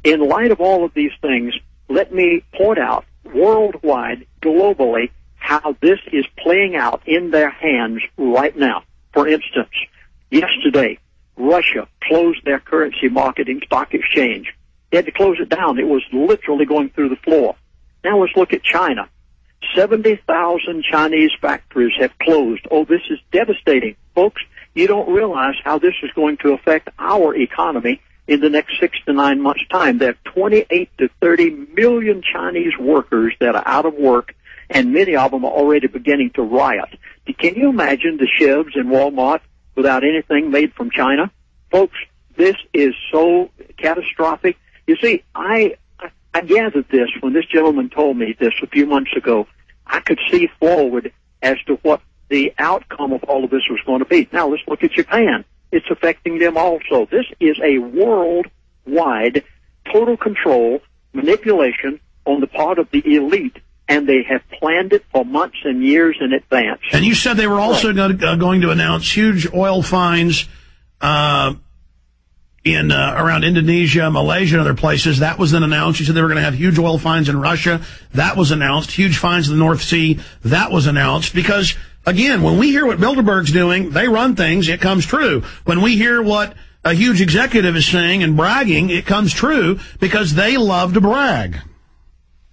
in light of all of these things, let me point out worldwide, globally, how this is playing out in their hands right now. For instance, yesterday, Russia closed their currency market and stock exchange. They had to close it down. It was literally going through the floor. Now let's look at China. 70,000 Chinese factories have closed. Oh, this is devastating. Folks, you don't realize how this is going to affect our economy in the next 6 to 9 months' time. There are 28 to 30 million Chinese workers that are out of work, and many of them are already beginning to riot. Can you imagine the Chevs in Walmart without anything made from China? Folks, this is so catastrophic. You see, I gathered this when this gentleman told me this a few months ago. I could see forward as to what the outcome of all of this was going to be. Now, let's look at Japan. It's affecting them also. This is a worldwide total control, manipulation on the part of the elite, and they have planned it for months and years in advance. And you said they were also going to announce huge oil fines in around Indonesia, Malaysia, and other places. That was then announced. You said they were going to have huge oil fines in Russia. That was announced. Huge fines in the North Sea. That was announced. Because, again, when we hear what Bilderberg's doing, they run things, it comes true. When we hear what a huge executive is saying and bragging, it comes true because they love to brag.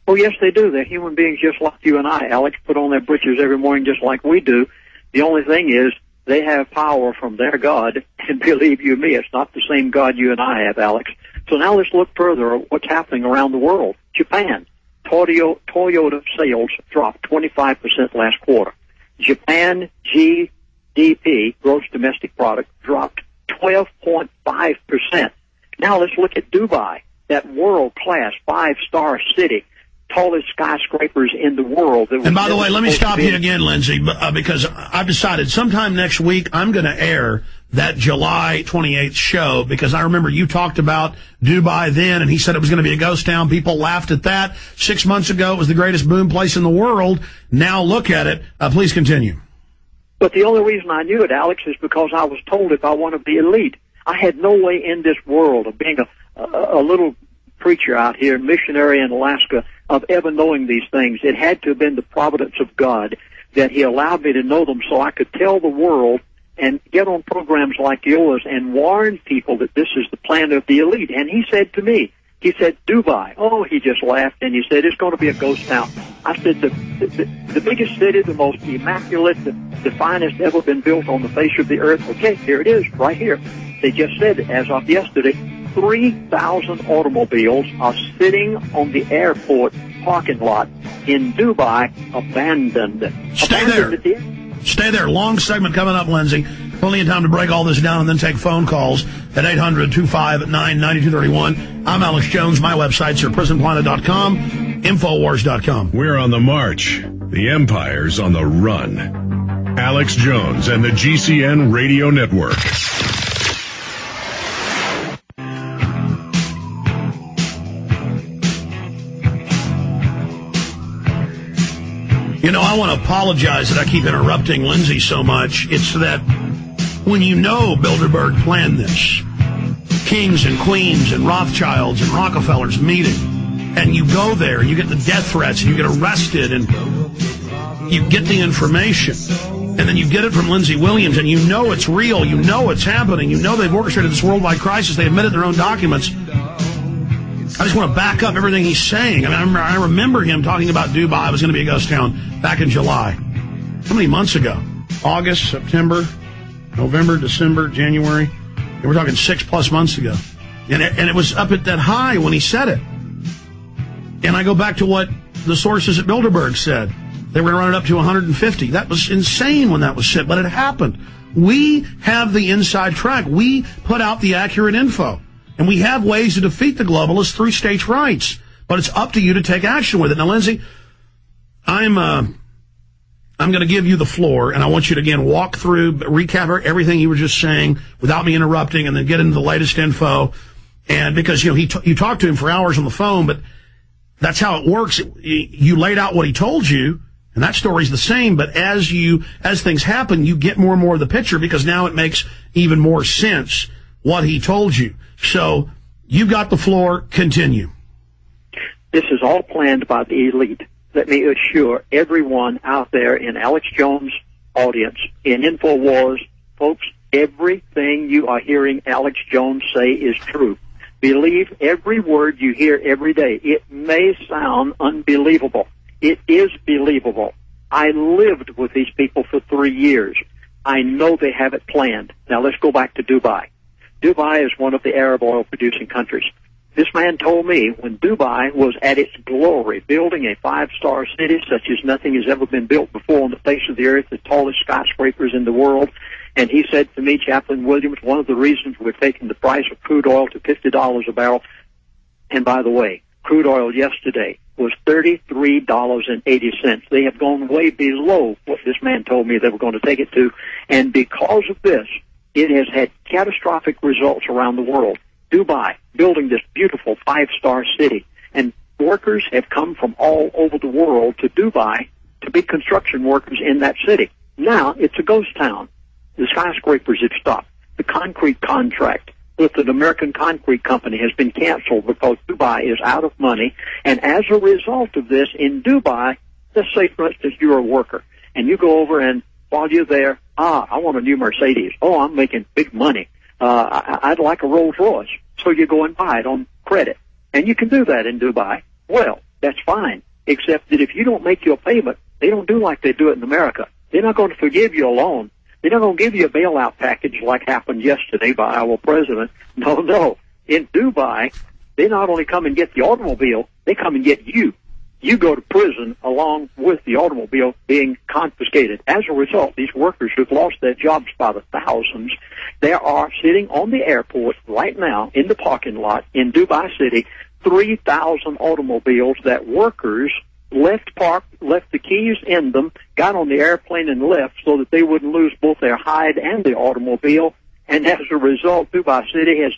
Oh, yes, they do. They're human beings just like you and I, Alex, put on their britches every morning just like we do. The only thing is they have power from their God, and believe you me, it's not the same God you and I have, Alex. So now let's look further at what's happening around the world. Japan, Toyota sales dropped 25% last quarter. Japan GDP, gross domestic product, dropped 12.5%. Now let's look at Dubai, that world-class five-star city, tallest skyscrapers in the world. And by the way, let me stop you again, Lindsey, because I've decided sometime next week I'm going to air that July 28th show, because I remember you talked about Dubai then, and he said it was going to be a ghost town. People laughed at that. 6 months ago, it was the greatest boom place in the world. Now look at it. Please continue. But the only reason I knew it, Alex, is because I was told if I wanted to be elite. I had no way in this world of being a little preacher out here, missionary in Alaska, of ever knowing these things. It had to have been the providence of God that he allowed me to know them so I could tell the world and get on programs like yours and warn people that this is the plan of the elite. And he said to me, he said, Dubai. Oh, he just laughed, and he said, it's going to be a ghost town. I said, the biggest city, the most immaculate, the finest ever been built on the face of the earth. Okay, here it is, right here. They just said, as of yesterday, 3,000 automobiles are sitting on the airport parking lot in Dubai, abandoned. Stay there. Stay there. Long segment coming up, Lindsey. Plenty of time to break all this down and then take phone calls at 800-259-9231. I'm Alex Jones. My websites are prisonplanet.com, Infowars.com. We're on the march. The empire's on the run. Alex Jones and the GCN Radio Network. You know, I want to apologize that I keep interrupting Lindsey so much. It's that when you know Bilderberg planned this, kings and queens and Rothschilds and Rockefellers meeting, and you go there and you get the death threats and you get arrested and you get the information, and then you get it from Lindsey Williams and you know it's real, you know it's happening, you know they've orchestrated this worldwide crisis, they admitted their own documents. I just want to back up everything he's saying. I mean, I remember him talking about Dubai was going to be a ghost town back in July. How many months ago? August, September, November, December, January. And we're talking 6+ months ago. And it was up at that high when he said it. And I go back to what the sources at Bilderberg said. They were going to run it up to 150. That was insane when that was said, but it happened. We have the inside track. We put out the accurate info. And we have ways to defeat the globalists through states' rights. But it's up to you to take action with it. Now, Lindsey, I'm going to give you the floor, and I want you to, again, walk through, recap everything you were just saying without me interrupting, and then get into the latest info. And because, you know, you talked to him for hours on the phone, but that's how it works. You laid out what he told you, and that story's the same. But as things happen, you get more and more of the picture because now it makes even more sense what he told you. So You've got the floor. Continue. This is all planned by the elite. Let me assure everyone out there in Alex Jones' audience, in InfoWars, folks, everything you are hearing Alex Jones say is true. Believe every word you hear every day. It may sound unbelievable. It is believable. I lived with these people for 3 years. I know they have it planned. Now let's go back to Dubai. Dubai is one of the Arab oil-producing countries. This man told me when Dubai was at its glory, building a 5-star city such as nothing has ever been built before on the face of the earth, the tallest skyscrapers in the world, and he said to me, Chaplain Williams, one of the reasons we're taking the price of crude oil to $50 a barrel, and by the way, crude oil yesterday was $33.80. They have gone way below what this man told me they were going to take it to, and because of this, it has had catastrophic results around the world. Dubai, building this beautiful 5-star city, and workers have come from all over the world to Dubai to be construction workers in that city. Now, it's a ghost town. The skyscrapers have stopped. The concrete contract with an American concrete company has been canceled because Dubai is out of money, and as a result of this, in Dubai, let's say, for instance, you're a worker, and you go over and while you're there, I want a new Mercedes. Oh, I'm making big money. I'd like a Rolls Royce. So you go and buy it on credit. And you can do that in Dubai. Well, that's fine, except that if you don't make your payment, they don't do like they do it in America. They're not going to forgive you a loan. They're not going to give you a bailout package like happened yesterday by our president. No. In Dubai, they not only come and get the automobile, they come and get you. You go to prison along with the automobile being confiscated. As a result, these workers who've lost their jobs by the thousands, they are sitting on the airport right now in the parking lot in Dubai City, 3,000 automobiles that workers left parked, left the keys in them, got on the airplane and left so that they wouldn't lose both their hide and the automobile. And as a result, Dubai City has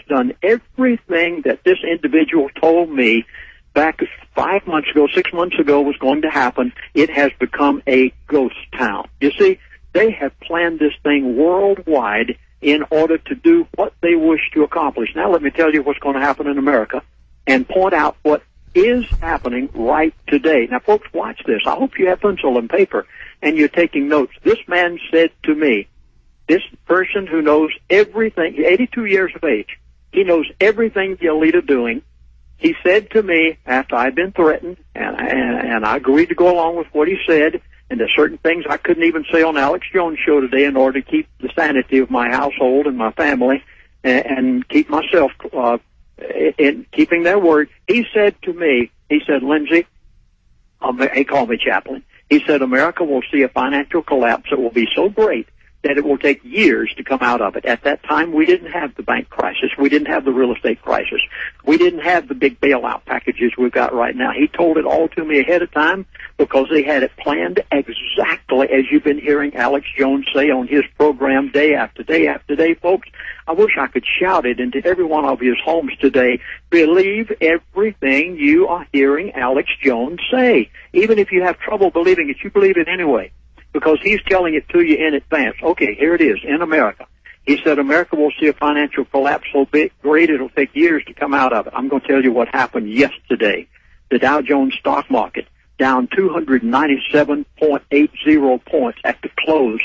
done everything that this individual told me back 5 months ago, 6 months ago was going to happen. It has become a ghost town. You see, they have planned this thing worldwide in order to do what they wish to accomplish. Now let me tell you what's going to happen in America and point out what is happening right today. Now, folks, watch this. I hope you have pencil and paper and you're taking notes. This man said to me, this person who knows everything, 82 years of age, he knows everything the elite are doing. He said to me, after I'd been threatened, and I agreed to go along with what he said, and there's certain things I couldn't even say on Alex Jones' show today in order to keep the sanity of my household and my family and keep myself in keeping their word. He said to me, he said, Lindsey, he called me Chaplain. He said, America will see a financial collapse that will be so great that it will take years to come out of it. At that time, we didn't have the bank crisis. We didn't have the real estate crisis. We didn't have the big bailout packages we've got right now. He told it all to me ahead of time because they had it planned exactly as you've been hearing Alex Jones say on his program day after day after day, folks. I wish I could shout it into every one of his homes today. Believe everything you are hearing Alex Jones say. Even if you have trouble believing it, you believe it anyway, because he's telling it to you in advance. Okay, here it is, in America. He said America will see a financial collapse so big, great it'll take years to come out of it. I'm going to tell you what happened yesterday. The Dow Jones stock market down 297.80 points at the close.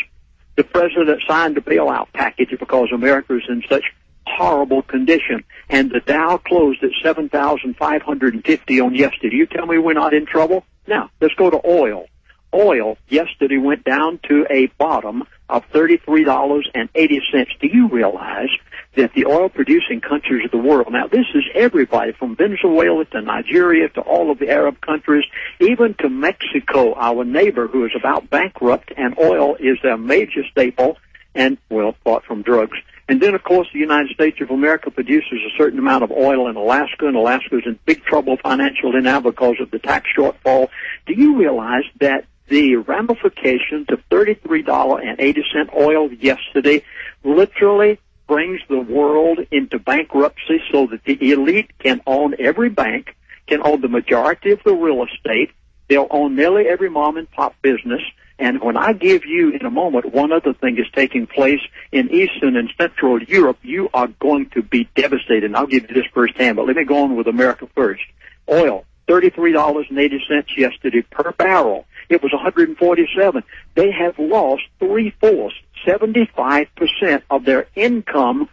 The president signed a bailout package because America is in such horrible condition, and the Dow closed at 7,550 on yesterday. You tell me we're not in trouble? Now, let's go to oil. Oil yesterday went down to a bottom of $33.80. Do you realize that the oil-producing countries of the world, now this is everybody from Venezuela to Nigeria to all of the Arab countries, even to Mexico, our neighbor, who is about bankrupt, and oil is their major staple, and, well, apart from drugs. And then, of course, the United States of America produces a certain amount of oil in Alaska, and Alaska is in big trouble financially now because of the tax shortfall. Do you realize that the ramifications of $33.80 oil yesterday literally brings the world into bankruptcy so that the elite can own every bank, can own the majority of the real estate, they'll own nearly every mom and pop business, And when I give you in a moment one other thing is taking place in Eastern and Central Europe, you are going to be devastated. And I'll give you this firsthand, but let me go on with America first. Oil, $33.80 yesterday per barrel. It was 147. They have lost 3/4, 75% of their income.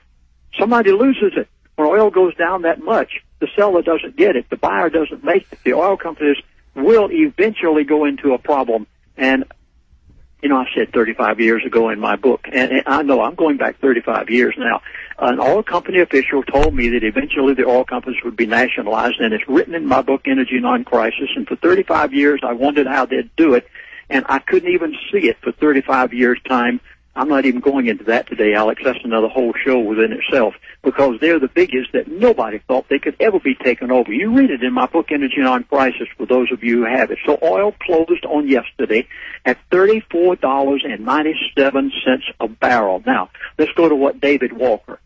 Somebody loses it. When oil goes down that much, the seller doesn't get it. The buyer doesn't make it. The oil companies will eventually go into a problem. And, I said 35 years ago in my book, and I know I'm going back 35 years now. An oil company official told me that eventually the oil companies would be nationalized, and it's written in my book, Energy Non-Crisis. And for 35 years, I wondered how they'd do it, and I couldn't even see it for 35 years' time. I'm not even going into that today, Alex. That's another whole show within itself, because they're the biggest that nobody thought they could ever be taken over. You read it in my book, Energy Non-Crisis, for those of you who have it. So oil closed on yesterday at $34.97 a barrel. Now, let's go to what David Walker,